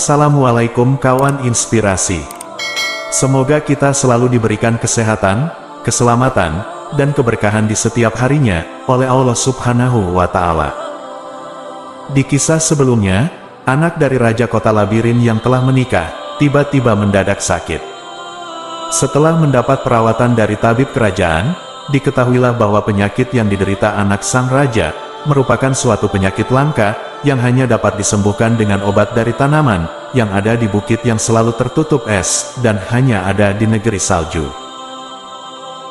Assalamualaikum kawan inspirasi. Semoga kita selalu diberikan kesehatan, keselamatan, dan keberkahan di setiap harinya, oleh Allah Subhanahu wa Ta'ala. Di kisah sebelumnya, anak dari Raja Kota Labirin yang telah menikah, tiba-tiba mendadak sakit. Setelah mendapat perawatan dari tabib kerajaan, diketahuilah bahwa penyakit yang diderita anak sang raja, merupakan suatu penyakit langka, yang hanya dapat disembuhkan dengan obat dari tanaman, yang ada di bukit yang selalu tertutup es, dan hanya ada di negeri salju.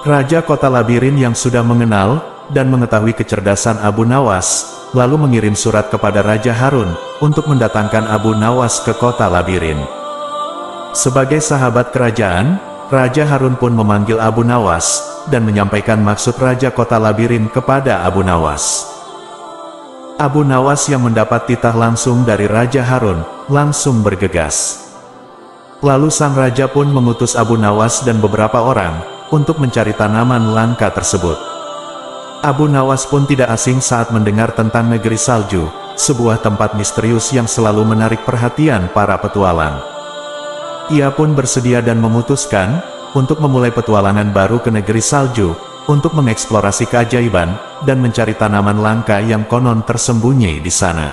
Raja Kota Labirin yang sudah mengenal, dan mengetahui kecerdasan Abu Nawas, lalu mengirim surat kepada Raja Harun, untuk mendatangkan Abu Nawas ke Kota Labirin. Sebagai sahabat kerajaan, Raja Harun pun memanggil Abu Nawas, dan menyampaikan maksud Raja Kota Labirin kepada Abu Nawas. Abu Nawas yang mendapat titah langsung dari Raja Harun, langsung bergegas. Lalu sang raja pun mengutus Abu Nawas dan beberapa orang, untuk mencari tanaman langka tersebut. Abu Nawas pun tidak asing saat mendengar tentang negeri salju, sebuah tempat misterius yang selalu menarik perhatian para petualang. Ia pun bersedia dan memutuskan, untuk memulai petualangan baru ke negeri salju, untuk mengeksplorasi keajaiban, dan mencari tanaman langka yang konon tersembunyi di sana.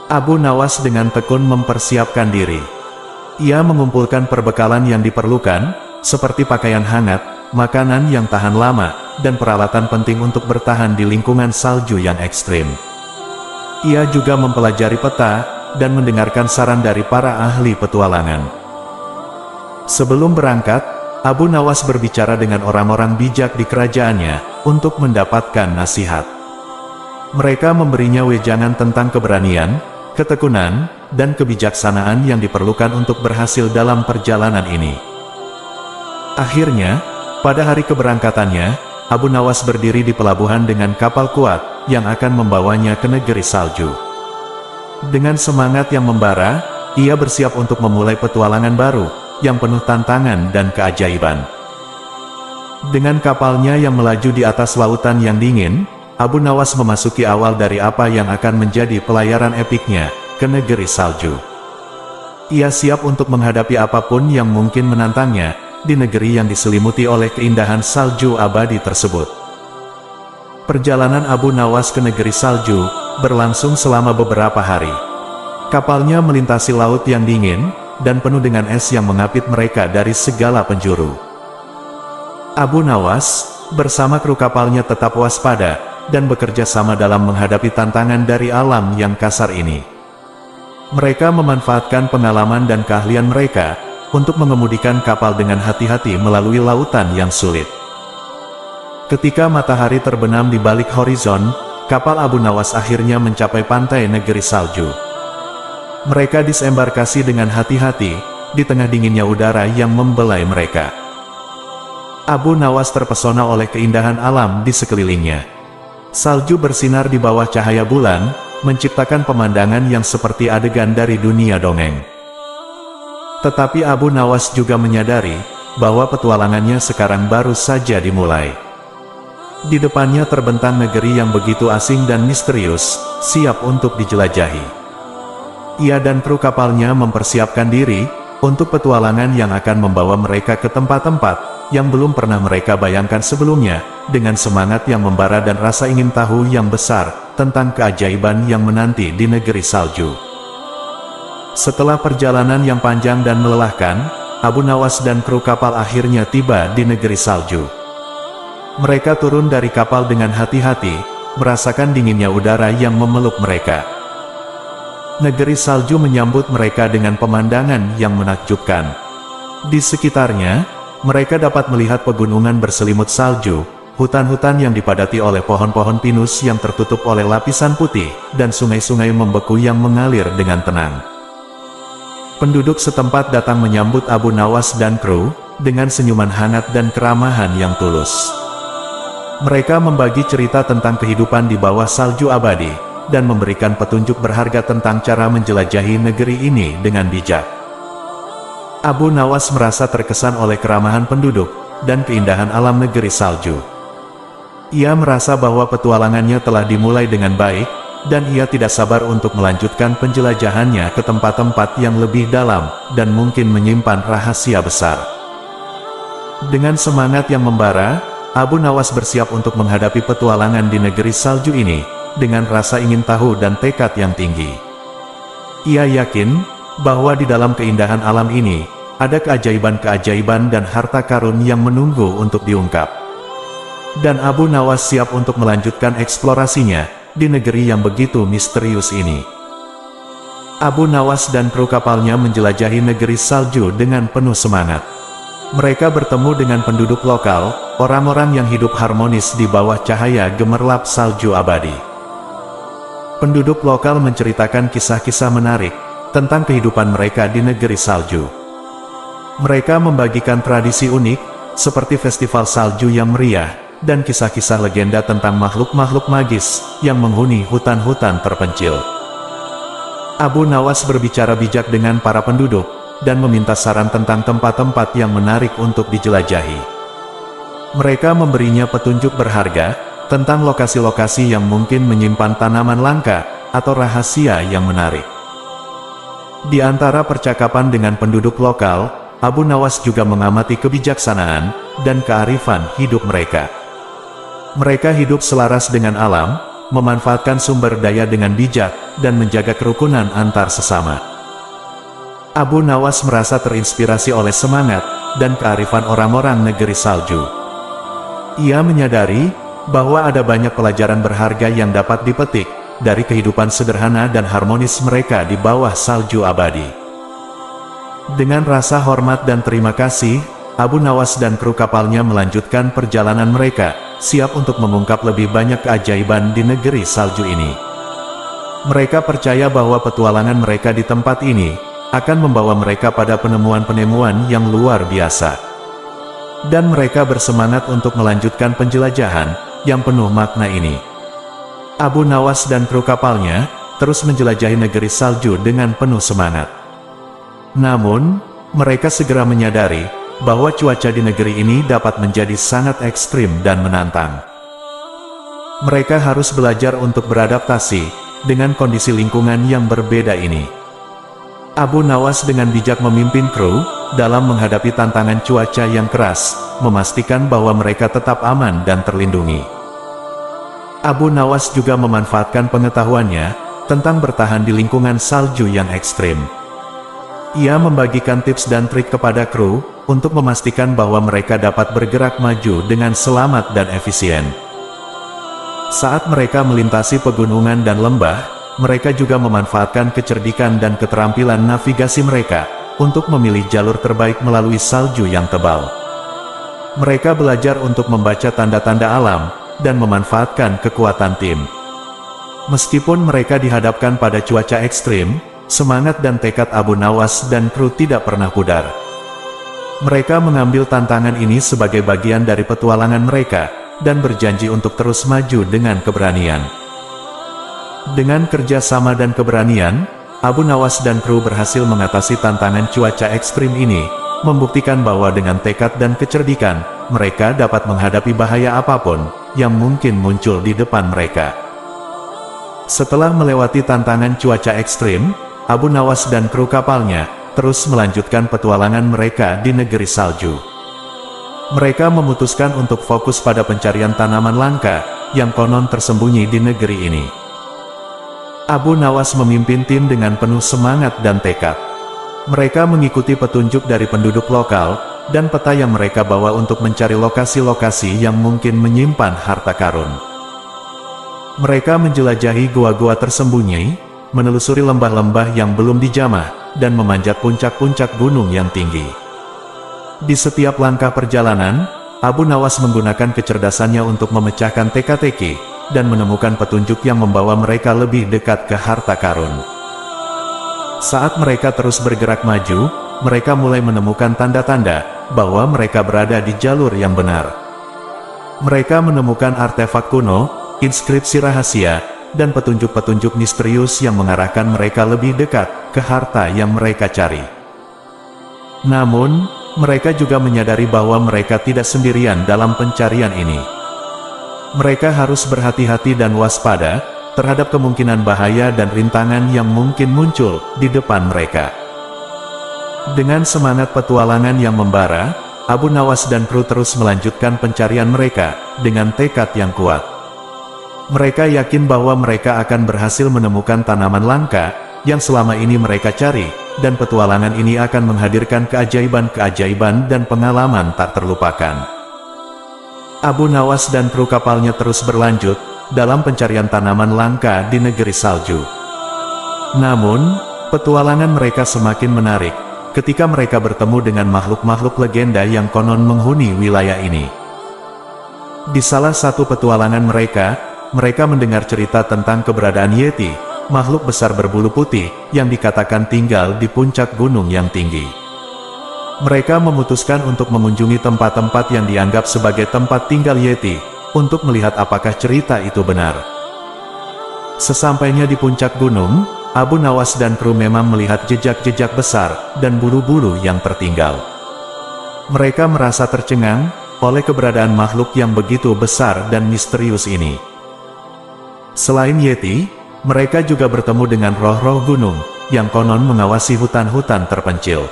Abu Nawas dengan tekun mempersiapkan diri. Ia mengumpulkan perbekalan yang diperlukan, seperti pakaian hangat, makanan yang tahan lama, dan peralatan penting untuk bertahan di lingkungan salju yang ekstrim. Ia juga mempelajari peta, dan mendengarkan saran dari para ahli petualangan. Sebelum berangkat, Abu Nawas berbicara dengan orang-orang bijak di kerajaannya, untuk mendapatkan nasihat. Mereka memberinya wejangan tentang keberanian, ketekunan, dan kebijaksanaan yang diperlukan untuk berhasil dalam perjalanan ini. Akhirnya, pada hari keberangkatannya, Abu Nawas berdiri di pelabuhan dengan kapal kuat, yang akan membawanya ke negeri salju. Dengan semangat yang membara, ia bersiap untuk memulai petualangan baru, yang penuh tantangan dan keajaiban. Dengan kapalnya yang melaju di atas lautan yang dingin, Abu Nawas memasuki awal dari apa yang akan menjadi pelayaran epiknya, ke negeri salju. Ia siap untuk menghadapi apapun yang mungkin menantangnya, di negeri yang diselimuti oleh keindahan salju abadi tersebut. Perjalanan Abu Nawas ke negeri salju, berlangsung selama beberapa hari. Kapalnya melintasi laut yang dingin, dan penuh dengan es yang mengapit mereka dari segala penjuru. Abu Nawas, bersama kru kapalnya tetap waspada, dan bekerja sama dalam menghadapi tantangan dari alam yang kasar ini. Mereka memanfaatkan pengalaman dan keahlian mereka, untuk mengemudikan kapal dengan hati-hati melalui lautan yang sulit. Ketika matahari terbenam di balik horizon, kapal Abu Nawas akhirnya mencapai pantai negeri salju. Mereka disembarkasi dengan hati-hati, di tengah dinginnya udara yang membelai mereka. Abu Nawas terpesona oleh keindahan alam di sekelilingnya. Salju bersinar di bawah cahaya bulan, menciptakan pemandangan yang seperti adegan dari dunia dongeng. Tetapi Abu Nawas juga menyadari, bahwa petualangannya sekarang baru saja dimulai. Di depannya terbentang negeri yang begitu asing dan misterius, siap untuk dijelajahi. Ia dan kru kapalnya mempersiapkan diri, untuk petualangan yang akan membawa mereka ke tempat-tempat, yang belum pernah mereka bayangkan sebelumnya, dengan semangat yang membara dan rasa ingin tahu yang besar, tentang keajaiban yang menanti di negeri salju. Setelah perjalanan yang panjang dan melelahkan, Abu Nawas dan kru kapal akhirnya tiba di negeri salju. Mereka turun dari kapal dengan hati-hati, merasakan dinginnya udara yang memeluk mereka. Negeri salju menyambut mereka dengan pemandangan yang menakjubkan. Di sekitarnya, mereka dapat melihat pegunungan berselimut salju, hutan-hutan yang dipadati oleh pohon-pohon pinus yang tertutup oleh lapisan putih, dan sungai-sungai membeku yang mengalir dengan tenang. Penduduk setempat datang menyambut Abu Nawas dan kru, dengan senyuman hangat dan keramahan yang tulus. Mereka membagi cerita tentang kehidupan di bawah salju abadi, dan memberikan petunjuk berharga tentang cara menjelajahi negeri ini dengan bijak. Abu Nawas merasa terkesan oleh keramahan penduduk, dan keindahan alam negeri salju. Ia merasa bahwa petualangannya telah dimulai dengan baik, dan ia tidak sabar untuk melanjutkan penjelajahannya ke tempat-tempat yang lebih dalam, dan mungkin menyimpan rahasia besar. Dengan semangat yang membara, Abu Nawas bersiap untuk menghadapi petualangan di negeri salju ini, dengan rasa ingin tahu dan tekad yang tinggi. Ia yakin bahwa di dalam keindahan alam ini, ada keajaiban-keajaiban dan harta karun yang menunggu untuk diungkap. Dan Abu Nawas siap untuk melanjutkan eksplorasinya di negeri yang begitu misterius ini. Abu Nawas dan kru kapalnya menjelajahi negeri salju dengan penuh semangat. Mereka bertemu dengan penduduk lokal, orang-orang yang hidup harmonis di bawah cahaya gemerlap salju abadi. Penduduk lokal menceritakan kisah-kisah menarik tentang kehidupan mereka di negeri salju. Mereka membagikan tradisi unik, seperti festival salju yang meriah, dan kisah-kisah legenda tentang makhluk-makhluk magis yang menghuni hutan-hutan terpencil. Abu Nawas berbicara bijak dengan para penduduk, dan meminta saran tentang tempat-tempat yang menarik untuk dijelajahi. Mereka memberinya petunjuk berharga tentang lokasi-lokasi yang mungkin menyimpan tanaman langka atau rahasia yang menarik. Di antara percakapan dengan penduduk lokal, Abu Nawas juga mengamati kebijaksanaan dan kearifan hidup mereka. Mereka hidup selaras dengan alam, memanfaatkan sumber daya dengan bijak, dan menjaga kerukunan antar sesama. Abu Nawas merasa terinspirasi oleh semangat dan kearifan orang-orang negeri salju. Ia menyadari bahwa ada banyak pelajaran berharga yang dapat dipetik dari kehidupan sederhana dan harmonis mereka di bawah salju abadi. Dengan rasa hormat dan terima kasih, Abu Nawas dan kru kapalnya melanjutkan perjalanan mereka, siap untuk mengungkap lebih banyak keajaiban di negeri salju ini. Mereka percaya bahwa petualangan mereka di tempat ini akan membawa mereka pada penemuan-penemuan yang luar biasa. Dan mereka bersemangat untuk melanjutkan penjelajahan yang penuh makna ini. Abu Nawas dan kru kapalnya terus menjelajahi negeri salju dengan penuh semangat. Namun, mereka segera menyadari bahwa cuaca di negeri ini dapat menjadi sangat ekstrim dan menantang. Mereka harus belajar untuk beradaptasi dengan kondisi lingkungan yang berbeda ini. Abu Nawas dengan bijak memimpin kru dalam menghadapi tantangan cuaca yang keras, memastikan bahwa mereka tetap aman dan terlindungi. Abu Nawas juga memanfaatkan pengetahuannya tentang bertahan di lingkungan salju yang ekstrim. Ia membagikan tips dan trik kepada kru untuk memastikan bahwa mereka dapat bergerak maju dengan selamat dan efisien. Saat mereka melintasi pegunungan dan lembah, mereka juga memanfaatkan kecerdikan dan keterampilan navigasi mereka untuk memilih jalur terbaik melalui salju yang tebal. Mereka belajar untuk membaca tanda-tanda alam dan memanfaatkan kekuatan tim. Meskipun mereka dihadapkan pada cuaca ekstrim, semangat dan tekad Abu Nawas dan kru tidak pernah pudar. Mereka mengambil tantangan ini sebagai bagian dari petualangan mereka, dan berjanji untuk terus maju dengan keberanian. Dengan kerjasama dan keberanian, Abu Nawas dan kru berhasil mengatasi tantangan cuaca ekstrim ini, membuktikan bahwa dengan tekad dan kecerdikan, mereka dapat menghadapi bahaya apapun yang mungkin muncul di depan mereka. Setelah melewati tantangan cuaca ekstrim, Abu Nawas dan kru kapalnya terus melanjutkan petualangan mereka di negeri salju. Mereka memutuskan untuk fokus pada pencarian tanaman langka yang konon tersembunyi di negeri ini. Abu Nawas memimpin tim dengan penuh semangat dan tekad. Mereka mengikuti petunjuk dari penduduk lokal dan peta yang mereka bawa untuk mencari lokasi-lokasi yang mungkin menyimpan harta karun. Mereka menjelajahi gua-gua tersembunyi, menelusuri lembah-lembah yang belum dijamah, dan memanjat puncak-puncak gunung yang tinggi. Di setiap langkah perjalanan, Abu Nawas menggunakan kecerdasannya untuk memecahkan teka-teki, dan menemukan petunjuk yang membawa mereka lebih dekat ke harta karun. Saat mereka terus bergerak maju, mereka mulai menemukan tanda-tanda bahwa mereka berada di jalur yang benar. Mereka menemukan artefak kuno, inskripsi rahasia, dan petunjuk-petunjuk misterius yang mengarahkan mereka lebih dekat ke harta yang mereka cari. Namun, mereka juga menyadari bahwa mereka tidak sendirian dalam pencarian ini. Mereka harus berhati-hati dan waspada, terhadap kemungkinan bahaya dan rintangan yang mungkin muncul di depan mereka. Dengan semangat petualangan yang membara, Abu Nawas dan kru terus melanjutkan pencarian mereka dengan tekad yang kuat. Mereka yakin bahwa mereka akan berhasil menemukan tanaman langka yang selama ini mereka cari, dan petualangan ini akan menghadirkan keajaiban-keajaiban dan pengalaman tak terlupakan. Abu Nawas dan kru kapalnya terus berlanjut dalam pencarian tanaman langka di negeri salju. Namun, petualangan mereka semakin menarik ketika mereka bertemu dengan makhluk-makhluk legenda yang konon menghuni wilayah ini. Di salah satu petualangan mereka mendengar cerita tentang keberadaan Yeti, makhluk besar berbulu putih yang dikatakan tinggal di puncak gunung yang tinggi. Mereka memutuskan untuk mengunjungi tempat-tempat yang dianggap sebagai tempat tinggal Yeti, untuk melihat apakah cerita itu benar. Sesampainya di puncak gunung, Abu Nawas dan kru memang melihat jejak-jejak besar dan bulu-bulu yang tertinggal. Mereka merasa tercengang oleh keberadaan makhluk yang begitu besar dan misterius ini. Selain Yeti, mereka juga bertemu dengan roh-roh gunung yang konon mengawasi hutan-hutan terpencil.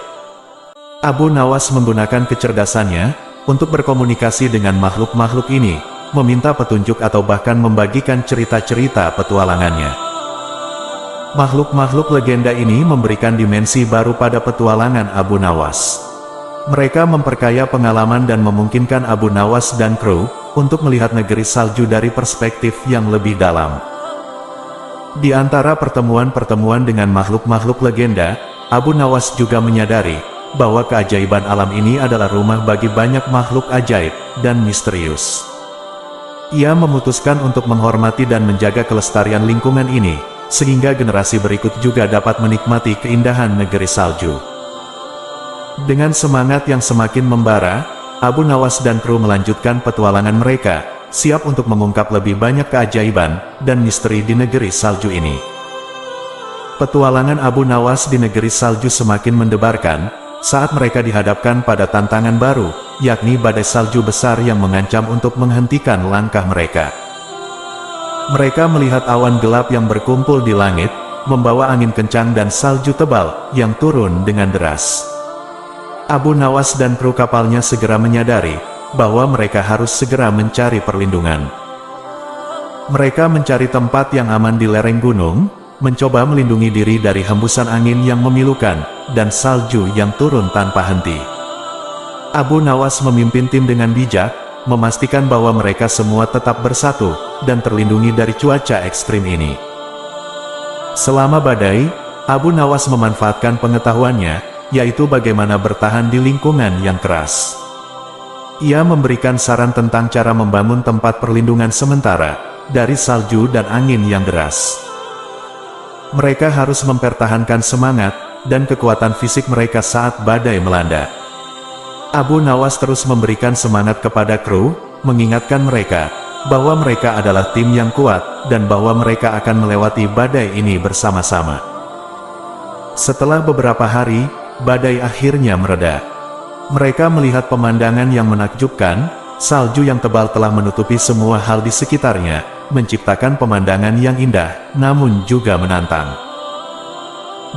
Abu Nawas menggunakan kecerdasannya untuk berkomunikasi dengan makhluk-makhluk ini, meminta petunjuk atau bahkan membagikan cerita-cerita petualangannya. Makhluk-makhluk legenda ini memberikan dimensi baru pada petualangan Abu Nawas. Mereka memperkaya pengalaman dan memungkinkan Abu Nawas dan kru untuk melihat negeri salju dari perspektif yang lebih dalam. Di antara pertemuan-pertemuan dengan makhluk-makhluk legenda, Abu Nawas juga menyadari bahwa keajaiban alam ini adalah rumah bagi banyak makhluk ajaib dan misterius. Ia memutuskan untuk menghormati dan menjaga kelestarian lingkungan ini, sehingga generasi berikut juga dapat menikmati keindahan negeri salju. Dengan semangat yang semakin membara, Abu Nawas dan kru melanjutkan petualangan mereka, siap untuk mengungkap lebih banyak keajaiban dan misteri di negeri salju ini. Petualangan Abu Nawas di negeri salju semakin mendebarkan, saat mereka dihadapkan pada tantangan baru, yakni badai salju besar yang mengancam untuk menghentikan langkah mereka. Mereka melihat awan gelap yang berkumpul di langit, membawa angin kencang dan salju tebal yang turun dengan deras. Abu Nawas dan kru kapalnya segera menyadari bahwa mereka harus segera mencari perlindungan. Mereka mencari tempat yang aman di lereng gunung, mencoba melindungi diri dari hembusan angin yang memilukan dan salju yang turun tanpa henti. Abu Nawas memimpin tim dengan bijak, memastikan bahwa mereka semua tetap bersatu dan terlindungi dari cuaca ekstrim ini. Selama badai, Abu Nawas memanfaatkan pengetahuannya, yaitu bagaimana bertahan di lingkungan yang keras. Ia memberikan saran tentang cara membangun tempat perlindungan sementara dari salju dan angin yang deras. Mereka harus mempertahankan semangat dan kekuatan fisik mereka saat badai melanda. Abu Nawas terus memberikan semangat kepada kru, mengingatkan mereka bahwa mereka adalah tim yang kuat dan bahwa mereka akan melewati badai ini bersama-sama. Setelah beberapa hari, badai akhirnya mereda. Mereka melihat pemandangan yang menakjubkan, salju yang tebal telah menutupi semua hal di sekitarnya, menciptakan pemandangan yang indah, namun juga menantang.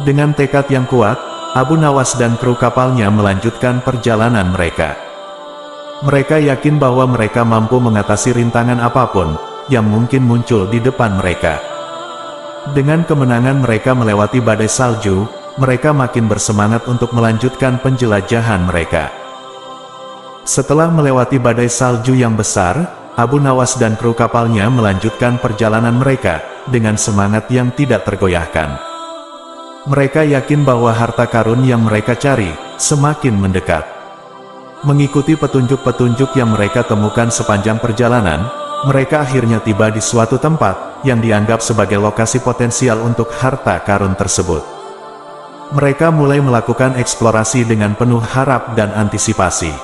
Dengan tekad yang kuat, Abu Nawas dan kru kapalnya melanjutkan perjalanan mereka. Mereka yakin bahwa mereka mampu mengatasi rintangan apapun yang mungkin muncul di depan mereka. Dengan kemenangan mereka melewati badai salju, mereka makin bersemangat untuk melanjutkan penjelajahan mereka. Setelah melewati badai salju yang besar, Abu Nawas dan kru kapalnya melanjutkan perjalanan mereka dengan semangat yang tidak tergoyahkan. Mereka yakin bahwa harta karun yang mereka cari semakin mendekat. Mengikuti petunjuk-petunjuk yang mereka temukan sepanjang perjalanan, mereka akhirnya tiba di suatu tempat yang dianggap sebagai lokasi potensial untuk harta karun tersebut. Mereka mulai melakukan eksplorasi dengan penuh harap dan antisipasi.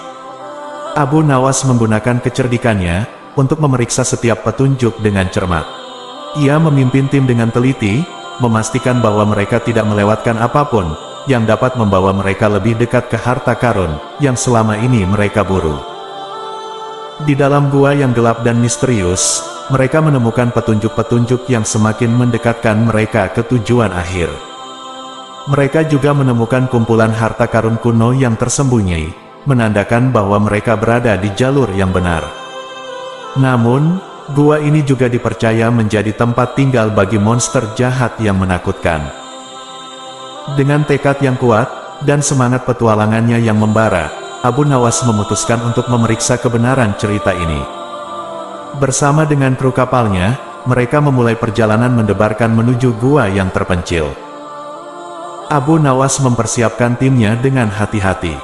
Abu Nawas menggunakan kecerdikannya untuk memeriksa setiap petunjuk dengan cermat. Ia memimpin tim dengan teliti, memastikan bahwa mereka tidak melewatkan apapun yang dapat membawa mereka lebih dekat ke harta karun yang selama ini mereka buru. Di dalam gua yang gelap dan misterius, mereka menemukan petunjuk-petunjuk yang semakin mendekatkan mereka ke tujuan akhir. Mereka juga menemukan kumpulan harta karun kuno yang tersembunyi, menandakan bahwa mereka berada di jalur yang benar. Namun, gua ini juga dipercaya menjadi tempat tinggal bagi monster jahat yang menakutkan. Dengan tekad yang kuat, dan semangat petualangannya yang membara, Abu Nawas memutuskan untuk memeriksa kebenaran cerita ini. Bersama dengan kru kapalnya, mereka memulai perjalanan mendebarkan menuju gua yang terpencil. Abu Nawas mempersiapkan timnya dengan hati-hati.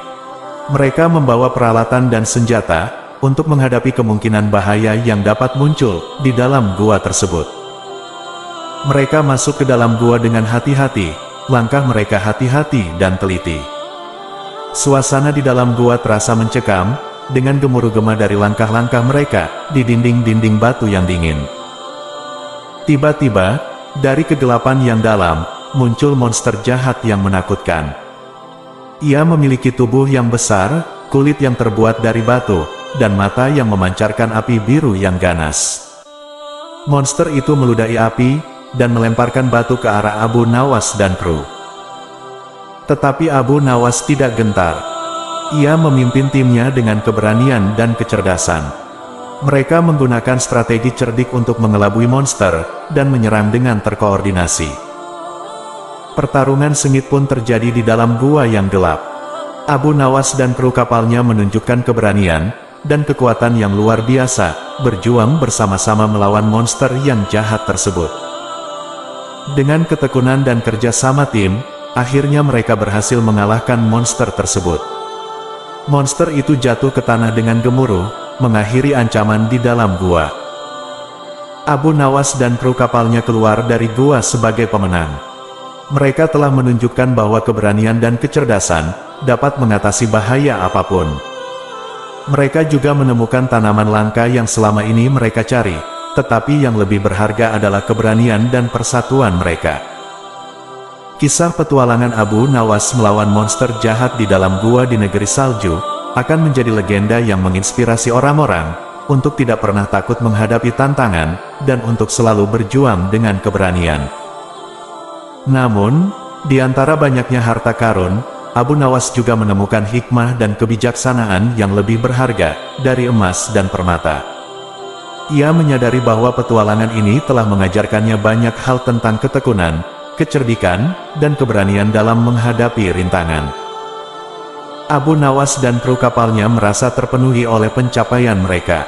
Mereka membawa peralatan dan senjata untuk menghadapi kemungkinan bahaya yang dapat muncul di dalam gua tersebut. Mereka masuk ke dalam gua dengan hati-hati, langkah mereka hati-hati dan teliti. Suasana di dalam gua terasa mencekam, dengan gemuruh gema dari langkah-langkah mereka di dinding-dinding batu yang dingin. Tiba-tiba, dari kegelapan yang dalam, muncul monster jahat yang menakutkan. Ia memiliki tubuh yang besar, kulit yang terbuat dari batu, dan mata yang memancarkan api biru yang ganas. Monster itu meludahi api, dan melemparkan batu ke arah Abu Nawas dan kru. Tetapi Abu Nawas tidak gentar. Ia memimpin timnya dengan keberanian dan kecerdasan. Mereka menggunakan strategi cerdik untuk mengelabui monster, dan menyerang dengan terkoordinasi. Pertarungan sengit pun terjadi di dalam gua yang gelap. Abu Nawas dan kru kapalnya menunjukkan keberanian dan kekuatan yang luar biasa, berjuang bersama-sama melawan monster yang jahat tersebut. Dengan ketekunan dan kerja sama tim, akhirnya mereka berhasil mengalahkan monster tersebut. Monster itu jatuh ke tanah dengan gemuruh, mengakhiri ancaman di dalam gua. Abu Nawas dan kru kapalnya keluar dari gua sebagai pemenang. Mereka telah menunjukkan bahwa keberanian dan kecerdasan dapat mengatasi bahaya apapun. Mereka juga menemukan tanaman langka yang selama ini mereka cari, tetapi yang lebih berharga adalah keberanian dan persatuan mereka. Kisah petualangan Abu Nawas melawan monster jahat di dalam gua di negeri salju akan menjadi legenda yang menginspirasi orang-orang untuk tidak pernah takut menghadapi tantangan dan untuk selalu berjuang dengan keberanian. Namun, di antara banyaknya harta karun, Abu Nawas juga menemukan hikmah dan kebijaksanaan yang lebih berharga dari emas dan permata. Ia menyadari bahwa petualangan ini telah mengajarkannya banyak hal tentang ketekunan, kecerdikan, dan keberanian dalam menghadapi rintangan. Abu Nawas dan kru kapalnya merasa terpenuhi oleh pencapaian mereka.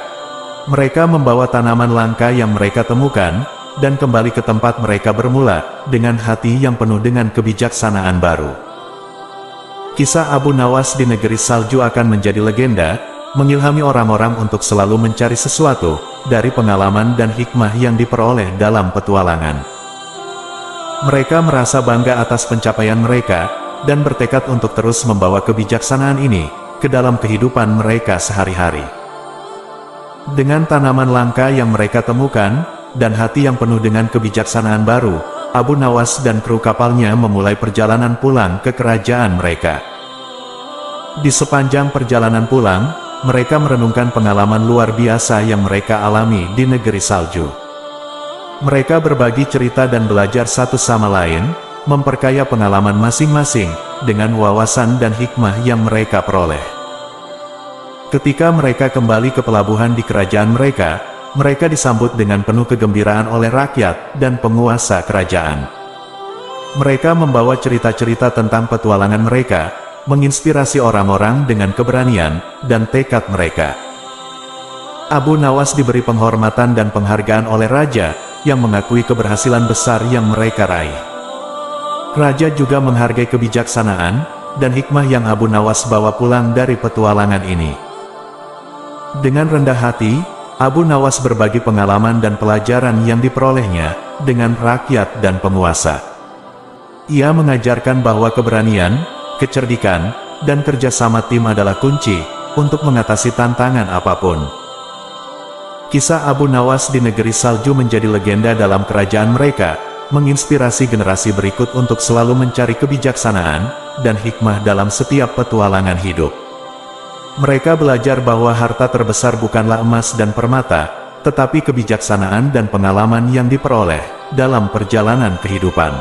Mereka membawa tanaman langka yang mereka temukan, dan kembali ke tempat mereka bermula, dengan hati yang penuh dengan kebijaksanaan baru. Kisah Abu Nawas di negeri salju akan menjadi legenda, mengilhami orang-orang untuk selalu mencari sesuatu dari pengalaman dan hikmah yang diperoleh dalam petualangan. Mereka merasa bangga atas pencapaian mereka, dan bertekad untuk terus membawa kebijaksanaan ini ke dalam kehidupan mereka sehari-hari. Dengan tanaman langka yang mereka temukan, dan hati yang penuh dengan kebijaksanaan baru, Abu Nawas dan kru kapalnya memulai perjalanan pulang ke kerajaan mereka. Di sepanjang perjalanan pulang, mereka merenungkan pengalaman luar biasa yang mereka alami di negeri salju. Mereka berbagi cerita dan belajar satu sama lain, memperkaya pengalaman masing-masing, dengan wawasan dan hikmah yang mereka peroleh. Ketika mereka kembali ke pelabuhan di kerajaan mereka, mereka disambut dengan penuh kegembiraan oleh rakyat dan penguasa kerajaan. Mereka membawa cerita-cerita tentang petualangan mereka, menginspirasi orang-orang dengan keberanian dan tekad mereka. Abu Nawas diberi penghormatan dan penghargaan oleh raja, yang mengakui keberhasilan besar yang mereka raih. Raja juga menghargai kebijaksanaan dan hikmah yang Abu Nawas bawa pulang dari petualangan ini. Dengan rendah hati, Abu Nawas berbagi pengalaman dan pelajaran yang diperolehnya dengan rakyat dan penguasa. Ia mengajarkan bahwa keberanian, kecerdikan, dan kerjasama tim adalah kunci untuk mengatasi tantangan apapun. Kisah Abu Nawas di negeri salju menjadi legenda dalam kerajaan mereka, menginspirasi generasi berikut untuk selalu mencari kebijaksanaan dan hikmah dalam setiap petualangan hidup. Mereka belajar bahwa harta terbesar bukanlah emas dan permata, tetapi kebijaksanaan dan pengalaman yang diperoleh dalam perjalanan kehidupan.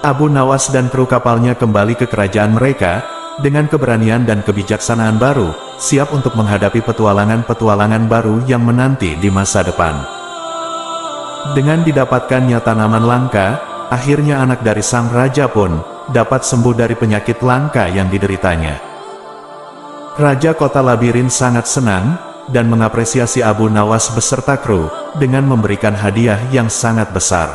Abu Nawas dan kru kapalnya kembali ke kerajaan mereka, dengan keberanian dan kebijaksanaan baru, siap untuk menghadapi petualangan-petualangan baru yang menanti di masa depan. Dengan didapatkannya tanaman langka, akhirnya anak dari sang raja pun dapat sembuh dari penyakit langka yang dideritanya. Raja kota Labirin sangat senang, dan mengapresiasi Abu Nawas beserta kru, dengan memberikan hadiah yang sangat besar.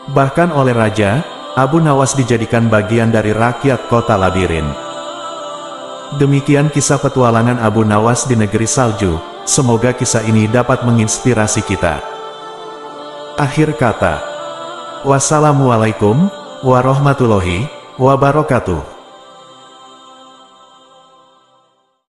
Bahkan oleh raja, Abu Nawas dijadikan bagian dari rakyat kota Labirin. Demikian kisah petualangan Abu Nawas di negeri salju, semoga kisah ini dapat menginspirasi kita. Akhir kata. Wassalamualaikum warahmatullahi wabarakatuh.